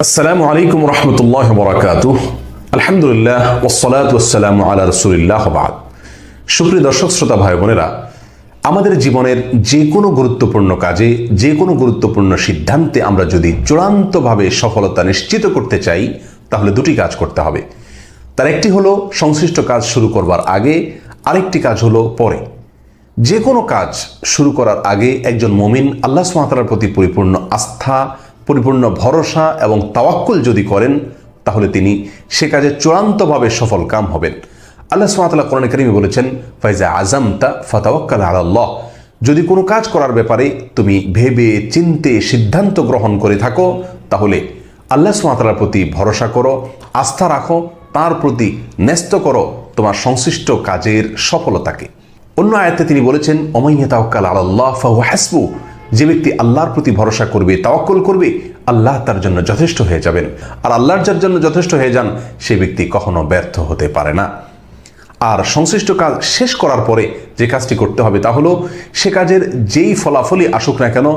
আসসালামু আলাইকুম রহমতুল্লাহ বরাকাতুহ। আলহামদুলিল্লাহ ওয়াসসালাতু ওয়াসসালামু আলা রাসূলিল্লাহ বাদ। সুপ্রিয় দর্শক শ্রোতা ভাই বোনেরা, আমাদের জীবনের যে কোনো গুরুত্বপূর্ণ কাজে, যে কোনো গুরুত্বপূর্ণ সিদ্ধান্তে আমরা যদি চূড়ান্তভাবে সফলতা নিশ্চিত করতে চাই, তাহলে দুটি কাজ করতে হবে। তার একটি হলো সংশ্লিষ্ট কাজ শুরু করবার আগে, আরেকটি কাজ হলো পরে। যে কোনো কাজ শুরু করার আগে একজন মুমিন আল্লাহ সুবহানাহু ওয়া তাআলার প্রতি পরিপূর্ণ আস্থা, পরিপূর্ণ ভরসা এবং তাওয়াক্কুল যদি করেন, তাহলে তিনি সে কাজে চূড়ান্তভাবে সফল কাম হবেন। আল্লাহ সুবহানাহু ওয়া তাআলা কোরআনে কারীমে বলেছেন, ফাইজা আযামতা ফাতাওয়াক্কাল আলাল্লাহ। যদি কোনো কাজ করার ব্যাপারে তুমি ভেবে চিন্তে সিদ্ধান্ত গ্রহণ করে থাকো, তাহলে আল্লাহ সুবহানাহু ওয়া তাআলার প্রতি ভরসা করো, আস্থা রাখো, তার প্রতি ন্যস্ত করো তোমার সংশ্লিষ্ট কাজের সফলতাকে। অন্য আয়াতে তিনি বলেছেন, ওমাইয়া তাওয়াক্কাল আলাল্লাহ ফাহুয়া হাসবু। যে ব্যক্তি আল্লাহর প্রতি ভরসা করবে, তাওয়াক্কুল করবে, আল্লাহ তার জন্য যথেষ্ট হয়ে যাবেন। আর আল্লাহর যার জন্য যথেষ্ট হয়ে যান, সেই ব্যক্তি কখনো ব্যর্থ হতে পারে না। আর সংশ্লিষ্ট কাজ শেষ করার পরে যে কাজটি করতে হবে তা হলো, সে কাজের যেই ফলাফলই আসুক না কেন,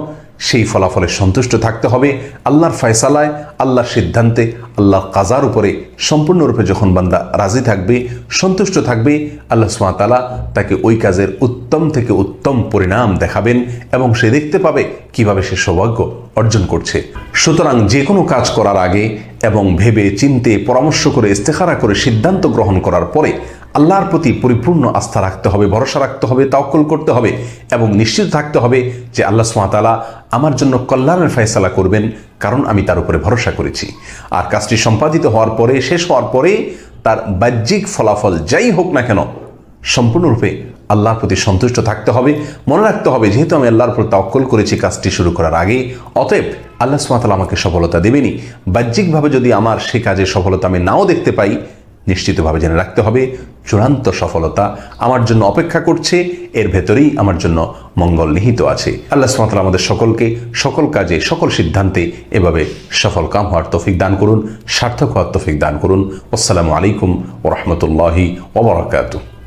সেই ফলাফলে সন্তুষ্ট থাকতে হবে। আল্লাহর ফয়সালায়, আল্লাহর সিদ্ধান্তে, আল্লাহর কাজার উপরে সম্পূর্ণরূপে যখন বান্দা রাজি থাকবে, সন্তুষ্ট থাকবে, আল্লাহ সুবহানাহু ওয়া তাআলা তাকে ওই কাজের উত্তম থেকে উত্তম পরিণাম দেখাবেন এবং সে দেখতে পাবে কিভাবে সে সৌভাগ্য অর্জন করছে। সুতরাং যে কোনো কাজ করার আগে এবং ভেবে চিন্তে পরামর্শ করে ইস্তেখারা করে সিদ্ধান্ত গ্রহণ করার পরে আল্লাহর প্রতি পরিপূর্ণ আস্থা রাখতে হবে, ভরসা রাখতে হবে, তাওয়াক্কুল করতে হবে এবং নিশ্চিত থাকতে হবে যে আল্লাহ সুবহানাহু ওয়া তাআলা আমার জন্য কল্যাণের ফয়সালা করবেন, কারণ আমি তার উপরে ভরসা করেছি। আর কাজটি সম্পাদিত হওয়ার পরে, শেষ হওয়ার পরে তার বাহ্যিক ফলাফল যাই হোক না কেন, সম্পূর্ণরূপে আল্লাহর প্রতি সন্তুষ্ট থাকতে হবে। মনে রাখতে হবে, যেহেতু আমি আল্লাহর উপর তাওয়াক্কুল করেছি কাজটি শুরু করার আগে, অতএব আল্লাহ সুবহানাহু ওয়া তাআলা আমাকে সফলতা দেবেনই। বাহ্যিকভাবে যদি আমার সে কাজের সফলতা আমি নাও দেখতে পাই, নিশ্চিতভাবে জেনে রাখতে হবে চূড়ান্ত সফলতা আমার জন্য অপেক্ষা করছে, এর ভেতরেই আমার জন্য মঙ্গল নিহিত আছে। আল্লাহ সুবহানাহু ওয়া তাআলা আমাদের সকলকে সকল কাজে, সকল সিদ্ধান্তে এভাবে সফল কাম হওয়ার তৌফিক দান করুন, সার্থক হওয়ার তৌফিক দান করুন। আসসালামু আলাইকুম ওয়া রাহমাতুল্লাহি ওয়া বারাকাতুহু।